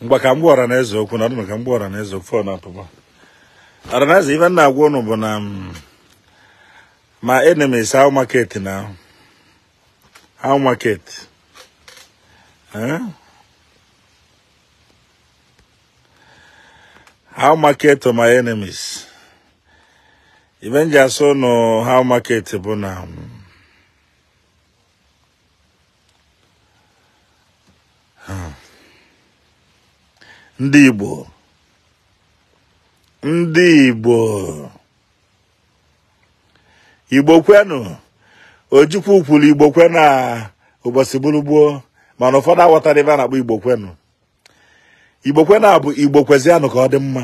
Mbaka mbora na eze okwu na ọdụ ka mbora na eze okwu na papa. Aranazi even na agwo no bụ na my enemies how market now. How market? How market to my enemies? Even just so no how market bụ na Ndi Igbo. Ndi Igbo. Igbo kwenu. Ojukwu kwuru Igbo kwenu na ụbọchị bulugbo mana ụfọdụ aghọtara ebe a na-akpọ Igbo kwenu. Igbo kwenu bụ Igbo kwezianụ ka ọ dị mma.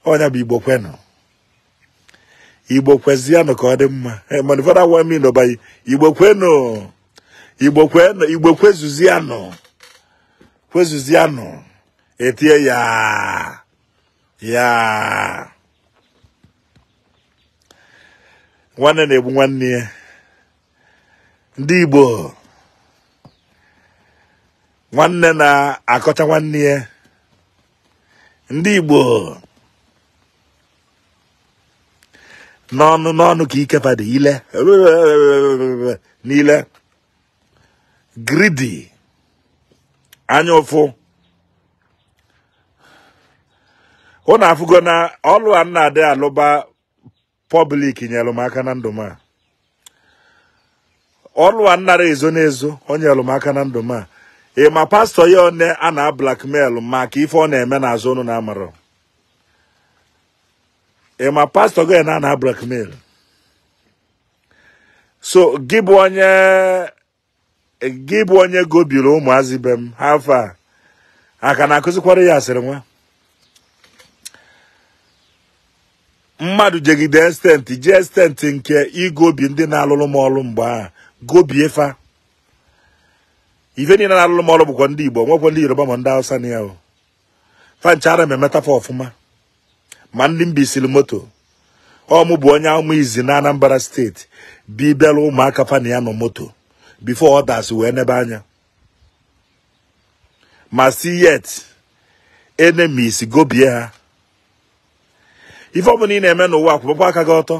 Onya bụ Igbo kwenu. Igbo kwezianụ ka ọ dị mma. Mana ụfọdụ agwa m ino bai Igbo kwenu. Igbo kwenu, Igbo kwezuzianụ. Kwezuzianụ. Etie ya. Nwanne na-egbu nwanne ya. Ndị Igbo. Nwanne na-akọcha nwanne ya. Ndị Igbo. N'ọnụ ka ikefa dị ile. N'ile. Greedy. Anya ụfụ. Ọ na-afụgo na ọlụ a na-adị alụba public nyelụ m aka na ndụ m. Ọlụ a nara ezo n'ezo onye nyelụ m aka na ndụ m. Ma pastọ ya one a na blackmail maka ife ọ na-eme n'azụ ọnụ na amarọ. Ma pastọ gị na blackmail. So gị bụ onye gobiri ụmụazị be m hafa aka na akụzikwara ya asịrị nwa. Mmadụ jegide extent nke igobi ndị na-alụlụ m ọlụ mgbe a gobie fa. Ife niile na-alụlụ m ọlụ bụkwa ndị Igbo nwekwa ndị Yoruba ma ndị Hausa na ya o. Fa nchara m emetafa ọfụma ma ndị mbisili moto. Ọmụ bụ onye ụmụ izi na Anambra steeti bi bịara ụmụaka fa na ya nọ moto before others wee nebe anya. Ma si yet enemies gobie ha. Ife ọbụla ị na-eme n'ụwa akwụkwọ aka gị ọtọ.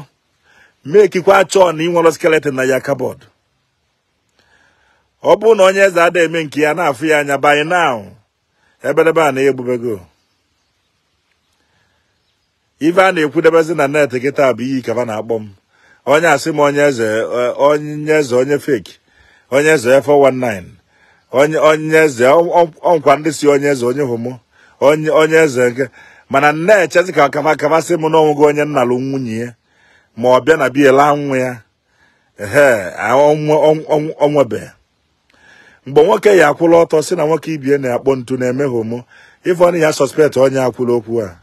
Mekikwa chọọ na ị nwere skeleton na ya cupboard. Ọ bụ na onye eze ada eme nke ya na-afụ ya anya by now. Ebedebe a na-egbubego. Ife a na-ekwudebezi na net kịta bụ iyi ka na-akpọ m. Onye asị m onye eze fake. Onye eze 419. Onye eze ọnkwa ndị si onye eze onye homo. Onye eze nke mana na-echezi ka kavasị m n'ọnwụgo onye nnalụ nwunye ya ma ọ bịa na biela nwa ya onwebe mgbe nwoke ya akwụla ọtọ si na nwoke ibie na-akpọ ntu na-eme homo ife ọnụ ya suspect onye akwụla okwu a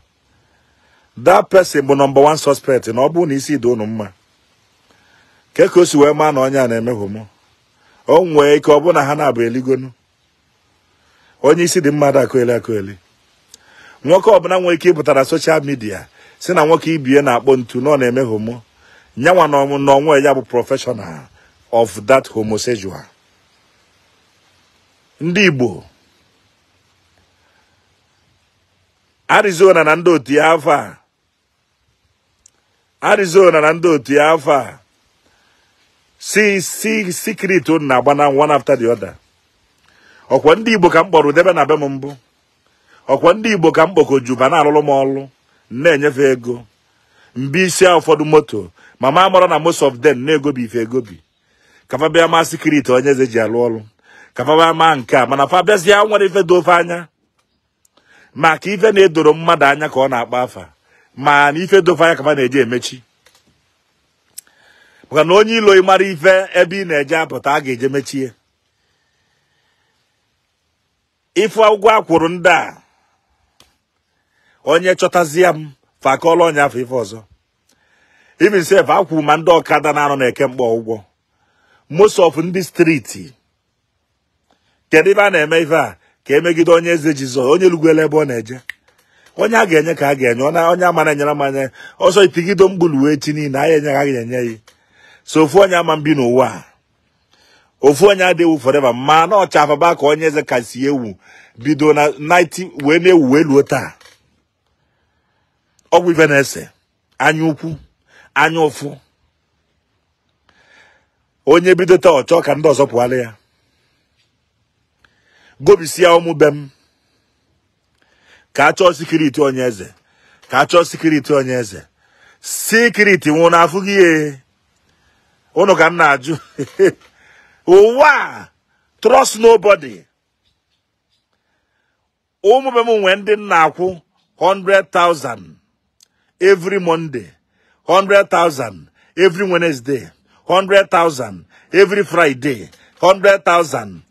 that person bụ number 1 suspect na ọ bụ na isi dị unu mma ka o si wee maa na onye a na-eme homo o nwee ike ọ bụ na ha na-abụ eligonu onye isi dị mmadụ akụeli nwoke ọbụla nwere ike ịpụtara social media si na nwoke ibie na-akpọ ntu na ọ na-eme homo nyanwa n'onwe ya bụ professional of that homosexual. Ndị Igbo Arizona na ndị otu ya afọ a si secret na-agba na one after the other. Ọkwa ndị Igbo ka m kpọrọ debe na be m mbụ. Ọkwa ndị Igbo ka m kpọkojuba na-alụlụ m ọlụ na-enyefe ego mbisi ụfọdụ moto mama amara na most of them na-egobi ife egobi kafa bịa ma secret onye eze ji alụ ọlụ kafa bịa ma nke a mana fa bịazie nwere ife do ofe anya maka ife na-edoro mmadụ anya ka ọ na-akpa afa ma na ife dofe anya kafa na-eje emechi maka na onye ilo ịmara ife ebe ị na-eje apụta a ga-eje mechie ife ụgwọ akwụrụ ndị a onye chọtazie m fa ka ọlụ onye afọ ife ọzọ even sef akwụ ma ndị ọkada na-anọ na-eke mkpọ ụgwọ most of ndị streeti kedu ife a na-eme ife a ka emegide onye eze Jizọs onye lugwele ebe ọ na-eje onye a ga-enye ka a ga-enye onye ama na-enyere m anya ọsọ itigido mgbulu wee chi niile anyị enye ha ga-enye ya so ofu onye ama mbi n'ụwa ofu onye adịwu forever ma na ọchafaba ka Onye Eze kasi ewu bido na 90 wee na-ewu elu taa ọgwụ ife na-ese anya ukwu anya ụfụ onye bido taa ọchọ ka ndị ọzọ pụala ya gobisia ụmụ be m ka achọọ sikiriti Onye Eze ka achọọ sikiriti Onye Eze sikiriti nwụ na afụ gị ụnụ ka m na-ajụ ụwa trust nobody ụmụ be m nwee ndị na-akwụ 100,000 every Monday, 100,000 every Wednesday, 100,000 every Friday, 100,000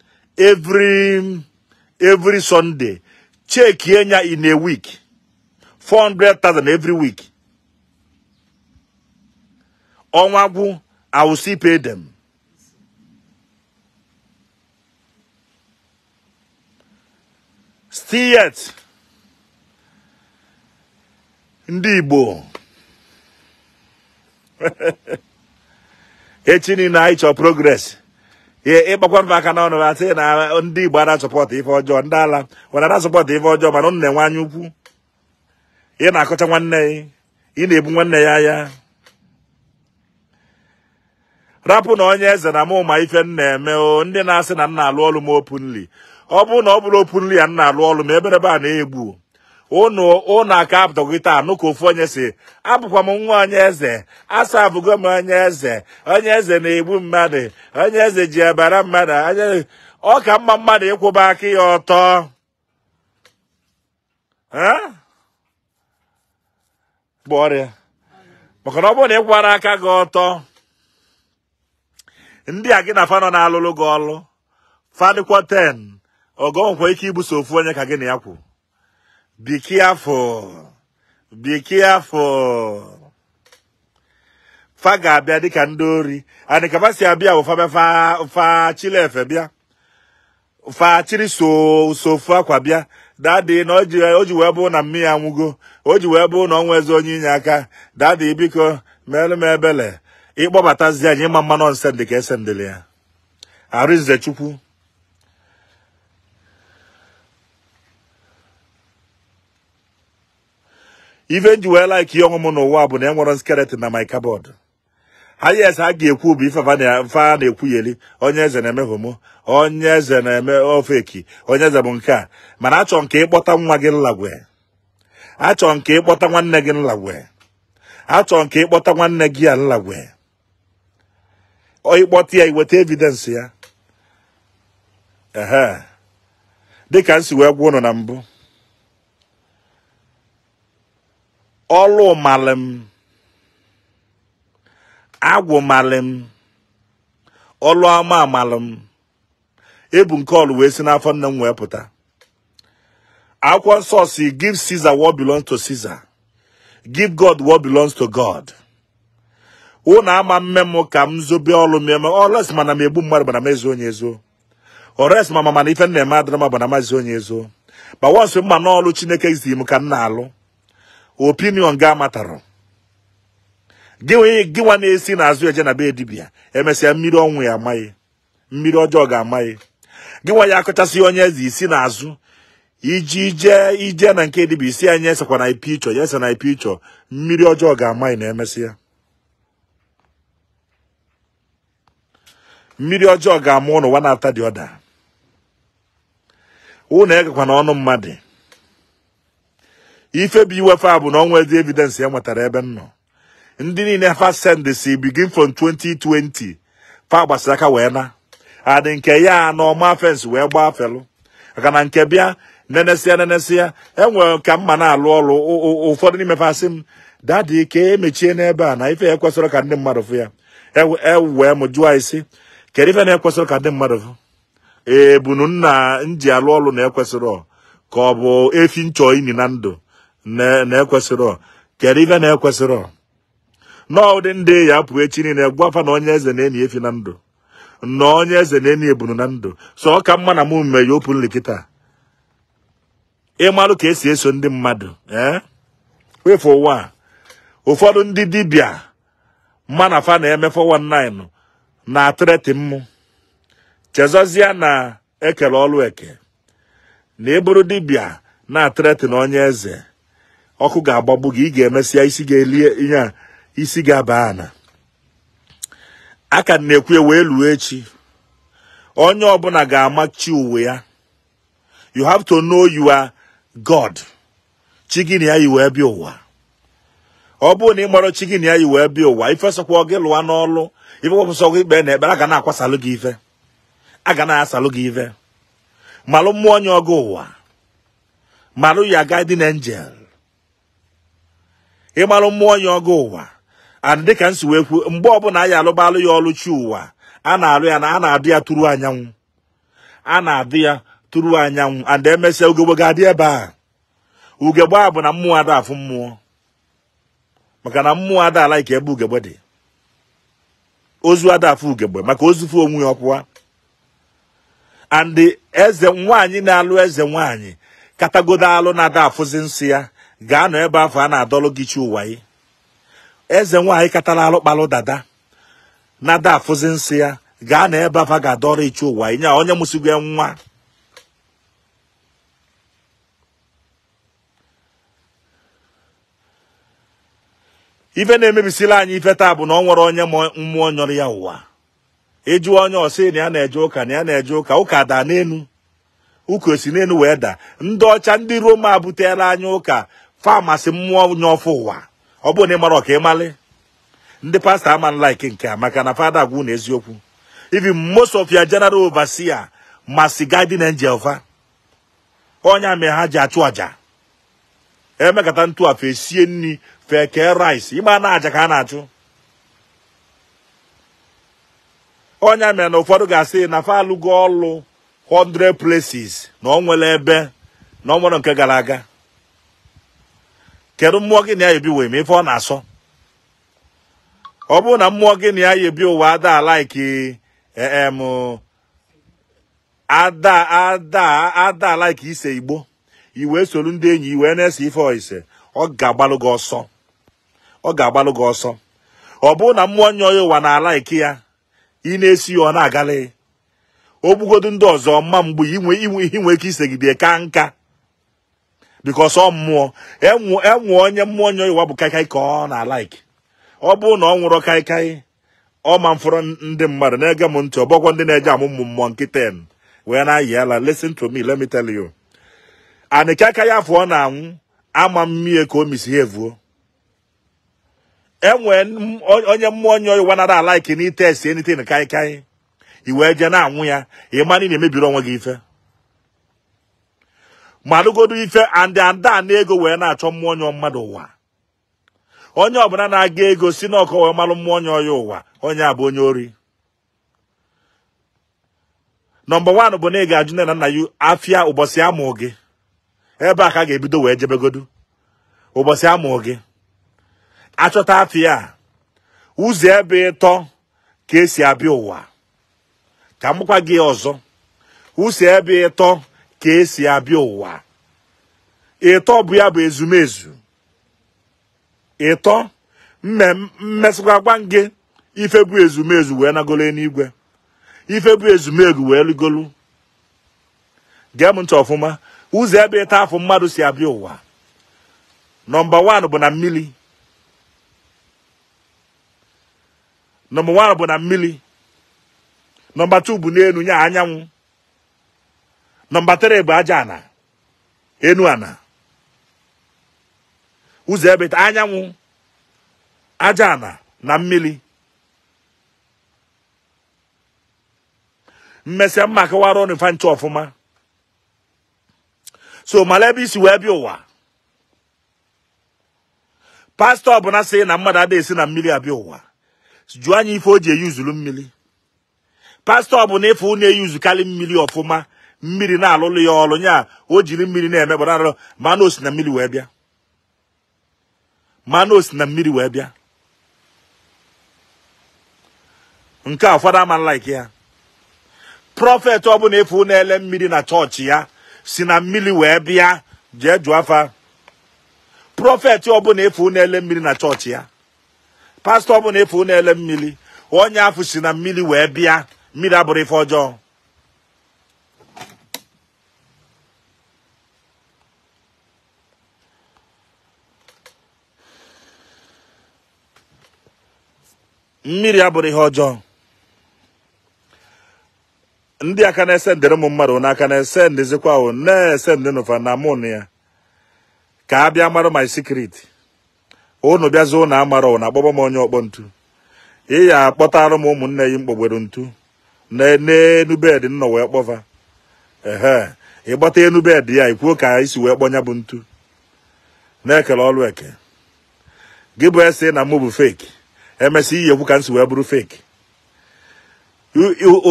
every Sunday. Check Kenya in a week, 400,000 every week. Onwagu, I will still pay them. Still yet, Ndi Igbo. Echini na icho progress. Ịgbakwa mba aka n'ọnụ asị na Ndị Igbo ana support ife ọjọọ ndị ala wana na support ife ọjọọ mana unu na-enwe anya ukwu. Ị na-akọcha nwanne ị na-ebu nwanne ya ya. Rapụ na Onye Eze na mụ ma ife na-eme o ndị na-asị na nna alụ ọlụ m openly. Ọ bụ na ọ bụrụ openly ya nna alụ ọlụ ma ebe a na-egbu. Unu aka apụtagịta anụ ka ofu onye si abụkwa m nwa Onye Eze asa abụgo m Onye Eze Onye Eze na-egbu mmadụ Onye Eze ji abara mmadụ ọ ka mma mmadụ ịkwụba aka ya ọtọ bụ ọrịa maka na ọ bụrụ na ịkwara aka gị ọtọ ndị a gị na fa nọ na-alụlụ gị ọlụ fadịkwa 10 ọgọ nkwa ike ibuso ofu onye ka gị na ya kwụ. Be careful. Be careful. Fa ga-abịa dịka ndị ori. Anyị ka si abịa bụ fa chilefe bịa. Fa chiri sofu akwa bịa. Daddy na o ji wee bụ na mmiri anwụgo. O ji wee bụ na ọnwa eze onye inye aka. Daddy biko meelu m ebele. Ịkpọbatazi anyị ịma mmanụ nsendị ka esendịlị ya. Arụze Chukwu. Even you were like young woman or wab and one skeleton na my cupboard. Yes, I gave ku be fan a queerly, Onye Eze na homo, Onye Eze na ofeki, Onye Eze bunka. Manachon cape bottom wagon lagwe. Achon cape bottom one negin lagwe. Achon cape bottom one negia lagwe. Oi, what here with evidence here? They can see where one on ambo. Olu malem, agwu malem, olu ama malem, ebun call we si na afọ nna m wee pụta. Akwụkwọ nsọ si give Caesar what belongs to Caesar, give God what belongs to God. Unu ama mmemme ka m zobe olu mmemme oles mana m egbu mmadụ bana mezo onye ezo. Ores mama mana ife nna eme adịrị ma bana mazi onye ezo. Ba once mma n'ọlụ Chineke zi m ka m na-alụ. Opinion ga mataro. Giwa na-esi n'azụ eje na be dibia. Emesịa mmiri ọnwụ ya amaghị. Mmiri ọjọọ ga-amaghị. Giwa ya akọchasị Onye Eze isi n'azụ. Ije na nke dibia isi anya esekwa na ipicho. Yesa na ipicho. Mmiri ọjọọ ga-amaghị na emesịa. Mmiri ọjọọ ga-ama ụnụ one after the other. Ụnụ egekwa na ọnụ mmadụ. Ife bi wefa bụ na onwe the evidence ya nwetara ebe nọ. Ndị niile fa send si begin from 2020. Fa gbasara aka wee na. Adị nke ya na ọma fence wee gbaa felu. Aka na nke bịa nenesia enwe ka mma na-alụ ọrụ ụfọdụ n'ime fa sị m daddy ka emechie n'ebe a na ife ya kwesịrị ka ndị mmadụ fụ ya. Wee m jụọ isi kedu ife na-ekwesịrị ka ndị mmadụ fụ. Bunu nna nji alụ ọrụ na-ekwesịrị ka ọ bụ efi nchọ ini na ndụ na-ekwesịrị kedu ife na-ekwesịrị n'ọdị ndị ya pụ echi niile gwafa na Onye Eze na-eni efi na ndụ na Onye Eze na-eni ebunu na ndụ so ọ ka mma na mụ mme ya open likita ịmalụ ka esi eso ndị mmadụ wefu ụwa ụfọdụ ndị dibịa mma na fa na-eme 419 na atreti mmụ chezozia na ekele ọlụ eke na eburu dibịa na Attire na onye eze ọkụ ga-agbagbu gị, ị ga-emesịa isi ga-elie ihe isi ga-aba ana. Aka na-ekwu wee luo echi onye ọbụla ga-amachi uwe ya. You have to know you are God. Chi gị na ya yi wee bịa ụwa. Ọ bụrụ na ị mara chi gị na ya yi wee bịa ụwa, ife sọkwa gị lụọ n'ọlụ, ife ọbụsọ gị ikpe na ekpere, a ga na-akwasalụ gị ife, a ga na-asalụ gị ife. Malụ mmụọ onye ọgụ ụwa, malụ ya guardian angel, ịmalụ mmụọ onye ọgụ ụwa. And dịka nsi wee kwuo, mgbe ọbụla anyị alụbalụ ya ọlụ chi ụwa, a na-alụ ya na a na-adị ya tụrụ anyanwụ, a na-adị ya tụrụ anyanwụ. And emesịa ugegbe ga-adị ebe a. Ugegbe a bụ na mmụọ ada afụ mmụọ, maka na mmụọ ada ala ike ebe ugegbe dị. Ozu ada afụ ugegbe maka ozufu onwe ya ọpụwa. And eze nwaanyị na-alụ eze nwaanyị katagodo alụ na-ada afụzi nsị ya ga-anọ ebe afọ a na-adọlụ gị chi ụwa yi. Eze nwaanyị katara alụ kpalụ dada na-ada afụzi nsị ya ga-anọ ebe afọ ga-adọrọ ichi ụwa yi. Nya onye mụsigo nwa. Ife na-emebisila anyị ife taa bụ na ọ nwere onye mmụọ nyọrọ ya ụwa. Ịjụ onye ọsị na ya na-eje ụka na ya na-eje ụka, ụka daa n'enu, ụka osi n'enu wee daa. Ndị ọcha ndị Roma buteela anyị ụka famasị mmụọ nyọfụ ụwa. Ọ bụ na ị mara ọka ịmalị, ndị pastọ aman like nke a maka na fada agwụ na eziokwu. Even most of your general overseer masị guardian angel fa. Onye mere ha ji achụ aja, emekata ntụ afa esie nri fe kee rice, ịgba na aja ka a na-achụ. Onye mere na ụfọdụ ga-asị na fa alụgo ọlụ 100 places na ọ nwere ebe na ọ nwere nke gara aga. Kedu mmụọ gị na ya ebi wee ma ife ọ na-asọ? Ọ bụrụ na mmụọ gị na ya ebi ụwa ada like ada like ise Igbo, iwe solu ndị enyi iwe na-ese ife ọise, ọ ga-agbalụ gị ọsọ. Ọ ga-agbalụ gị ọsọ. Ọ bụrụ na mmụọ nyọ ya ụwa na ala ike ya, ị na-esi ya ọ na-agalị, o gbugodu ndị ọzọ mma mgbe inwe ike isegide ka nka. Because ọ mmụọ enwe onye mmụọ nyọ ya ụwa bụ kaikai ka ọ na-alaiki. Ọ bụrụ na ọ nwụrụ kaikai, ọ ma mfọrọ ndị mmadụ na-ege m ntị, ọbọgwọ ndị na-eje amụmụ mmụọ nkịta wee na-ayị ala. Listen to me, let me tell you. And kaikai afọ ọ na-anwụ ama mmie ka o misievuo. Enwe onye mmụọ nyọ ụwa na alaiki na ite esi anything kaikai, iwe je na-anwụ ya, ịmanị na-emebiri onwe gị ife. Malugodu ife and anda na ego wee na-achọ mmụọ nyọ mmadụ ụwa. Onye ọbụla na-aga ego si na ọkọ wee malụ mmụọ nyọ ya ụwa, onye a bụ onye ori. Number 1 bụ na ị ga-ajụ nne na nna ya afịa ụbọchị amụ gị. Ebe a ka ga-ebido wee jebegodu. Ụbọchị amụ gị. Achọta afịa ụzọ ebe ịtọ ka esi abịa ụwa. Ka mụkwa gị ọzọ. Ụzọ ebe ịtọ ka esi abịa ụwa. Ịtọ bụ ya bụ ezumezu. Ịtọ mmesịkwa gwa gị ife bụ ezumezu wee nagolo n'igwe. Ife bụ ezumezu wee ligolu. Gee m ntị ọfụma. Ụzọ ebe ịtọ afọ mmadụ si abịa ụwa. Number 1 bụ na mmiri. Number 1 bụ na mmiri. Number 2 bụ n'enu nya anyanwụ. Number 3 bụ aja ana. Enu ana. Ụzọ ebe ịtọ anyanwụ, aja ana na mmiri. Mmesịa mma akọwara ọnụ ife nche ọfụma. So mala ebe isi wee bịa ụwa. Pastọ ọbụla sị na mmadụ ada esi na mmiri abịa ụwa, jụọ anyị ife o ji eyuzulu mmiri. Pastọ ọbụla ife unu eyuzukali mmiri ọfụma, mmiri na-alụlụ ya ọlụ nya o jiri mmiri na-eme gbara mana o si na mmiri wee bịa. Mana o si na mmiri wee bịa. Nke a ụfọdụ ama like ya. Prọfet ọbụla ife unu ele mmiri na chọọchị ya si na mmiri wee bịa, jee jụọ afa. Prọfet ọbụla ife unu ele mmiri na chọọchị ya. Pastọ ọbụla ife unu ele mmiri, onye afụ si na mmiri wee bịa, mmiri abụrụ ife ọjọọ. mmiri abụrụ ihe ọjọọ. Ndị aka na-esendere m mmadụ n'aka na-esendezikwa o na-esendị n'ụfa na mụ na ya ka a bịa mara my secret. Unu bịazi ụnụ amara ọ na-akpọbọ m onye ọkpọ ntu. Ị ya akpọtara m ụmụnne yi mkpọgbere ntu n'enu bed nnọ wee kpọva. Ịgbata enu bed ya ikwuo ka isi wee kpọnya bụ ntu. Na-ekele ọrụ eke. Gị bụ ese na mụ bụ fake. Emesi iyi ekwu ka nsi wee bụrụ fake.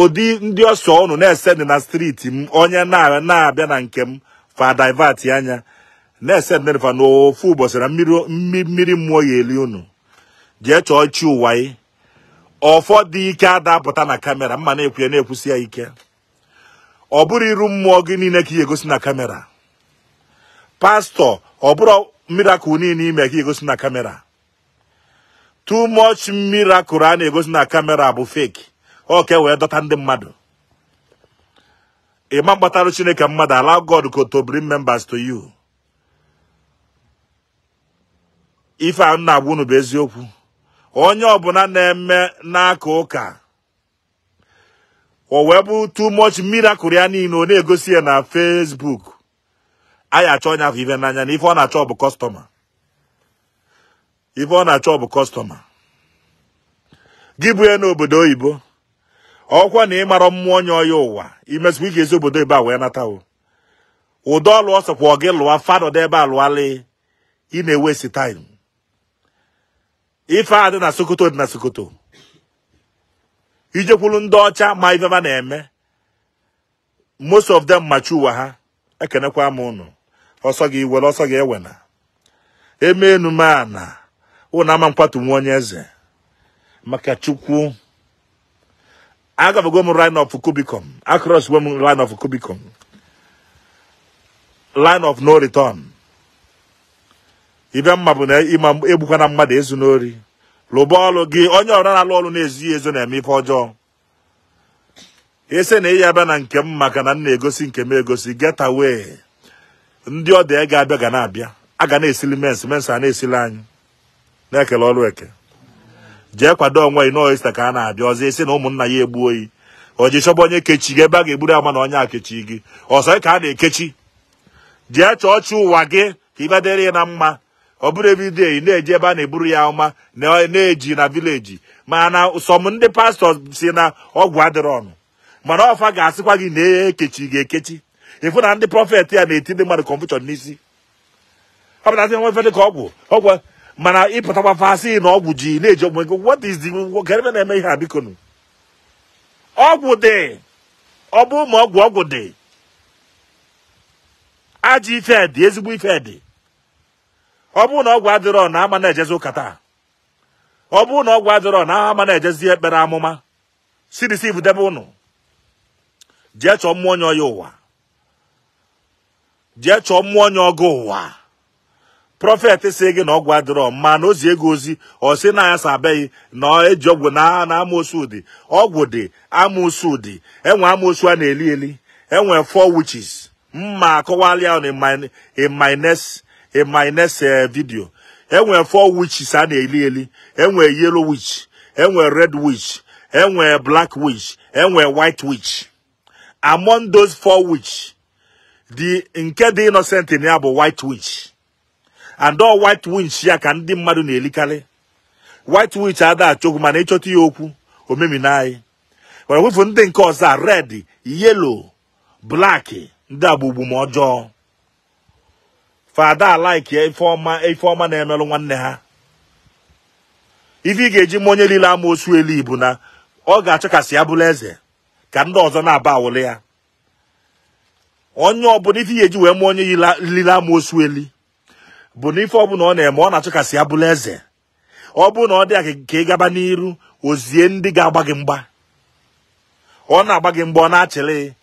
Ụdị ndị ọsọ ọnụ na-esendị na street m onye na-abịa na nke m fa divert anya na-esendị fa n'ofu ụbọchị na mmiri mmụọ ya eli unu jee chọọ chi ụwa yi ọfọ dị ike adapụta na kamera mma na-ekwu ya na-ekwusi ya ike. Ọ bụrụ iru mmụọ gị niile ka ị egosi na kamera. Pastọ ọ bụrụ miracle niile ime ka ị egosi na kamera. Too much miracle a na-egosi na kamera bụ fake. Okay, wee dọta ndị mmadụ. Ịma mkpatarụ Chineke mmadụ, allow God to bring members to you. Ife a na-agwa unu bụ eziokwu. Onye ọbụla na-eme n'aka ụka o wee bụ too much miracle ya niile ọ na-egosi ya na Facebook. Anyị achọ onye afọ ife n'anya na ife ọ na-achọ bụ customer. Ife ọ na-achọ bụ customer. Gị bụ ya n'obodo oyibo. Ọkwa na ịmara mmụọ onye ọya ụwa imesịkwa ike ezi obodo ebe a wee natawo. Ụdọ ọlụ ọsọkwa ọ gị lụwa fadọda ebe a lụwalị ị na-ewesi time. Ife a dị na Sokoto dị na Sokoto. Ijekwulu ndị ọcha ma ife ma na-eme. Most of them machu ụwa ha. Ekenekwa m unu. Ọsọ gị iwere ọsọ gị ewena. Eme enume a na ụnụ ama nkwatu nwa onye eze. Maka Chukwu. I got to go line of Kubicum. Across women line of Kubicum. Line of no return. Even Mabune, Imam Ebukana Made Zunori. Lobolo gi, onye ọra na lolu na-ezi ezo na-eme ife ọjọọ. Ese na iya bịa na nke m maka na na-egosi nke m egosi get away. Ndị ọ dị ga-abịa ga na-abịa. A ga na-esili mens a na-esili anyị. Na-ekele ọrụ eke. Jee kwado onwe ino Easter ka a na-abịa ọzọ esi na ụmụnna ya egbu oyi. O ji chọba onye kechi gị ebe a ga-egburu ama na onye akechi gị. Ọsọ ka a na-ekechi. Jee chọọ chi ụwa gị ka ibe dịrị na mma. Ọ bụrụ everyday na-eji ebe a na-eburu ya ọma na-eji na village. Mana sọm ndị pastọ si na ọgwụ adịrọ ọnụ. Mana ọfa ga-asịkwa gị na-ekechi ga-ekechi. Ịfụ na ndị prọfet ya na-eti ndị mmadụ confusion n'isi. Ọ bụ na ndị nwefe dị ka ọgwụ mana ịpụtakwa fasị na ọgwụ ji na-eji ọgwụ what is the garebe na-eme ihe a biko nụ. Ọgwụ dị. Ọ bụ ma ọgwụ dị. Ajọ ife dị, ezigbo ife dị. Ọ bụ na ọgwụ adịrọ na ama na-ejezi ụka taa. Ọ bụ na ọgwụ adịrọ na ama na-ejezi ekpere amụma. CDC bụ debe ụnụ. Jee chọọ mmụọ onye ọya ụwa. Jee chọọ mmụọ onye ọgụ ụwa. Prọfet si gị na ọgwụ adịrọ ma na ozi ego ozi ọ sị na ya sabeghị na eji ọgwụ na amoosu dị. Ọgwụ dị, amoosu dị. Enwe amoosu a na-eli eli. Enwe 4 witches. Mma akọwali ya in my next video. Enwe 4 witches a na-eli eli. Enwe yellow witch. Enwe red witch. Enwe black witch. Enwe white witch. Among those 4 witch, the nke dị innocent in ya bụ white witch. And all white witch ya ka ndị mmadụ na-elikali. White witch ada achọgwu mana ịchọta ya okwu omeminai. Were wefu ndị nke ọzọ red, yellow, black, ndị agbugbu ma ọjọọ. Fada like ya ife ọma na-emelụ nwanne ha. Ife ị ga-eji m onye lile amoosu eli bụ na ọ ga-achọ kasị ya bụla eze ka ndị ọzọ na-aba awụle ya. Onye ọbụla ife ya eji wee mụ onye lile amoosu eli bụ na ife ọbụla ọ na-eme ọ na-achọ kasị ya bụla eze. Ọ bụ na ọ dị ka ị gaba n'iru ozie ndị ga-agba gị mgba. Ọ na-agba gị mgba ọ na-achịlị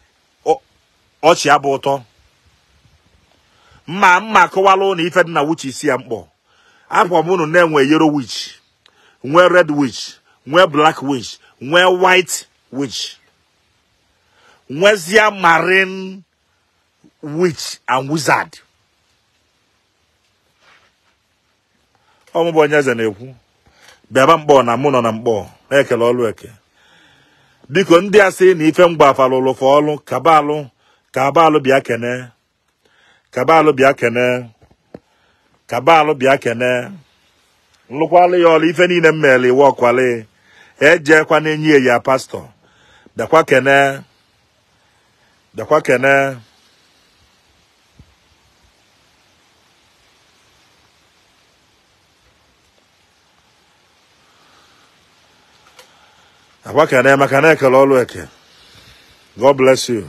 ọchị ya bụ ụtọ. Mma akọwalụ na ife dị na witch isi ya mkpọ. Akwa m unu na-enwe yellow witch, nwee red witch, nwee black witch, nwee white witch, nwezie marine witch and wizard. Ọmụ bụ Onye Eze na-ekwu bịaba mkpọ na mụ nọ na mkpọ na-ekele ọlụ eke biko ndị asị na ife mgbafalụ ụlụfọ ọlụ kabalụ bịa kene kabalụ bịa kene kabalụ bịa kene lụkwalụ ya ọlụ ife niile mmele iwe ọkwalị ejekwa na-enyi ya pastọ bịakwa kene bịakwa kene maka na ekele ọlụ eke. God bless you.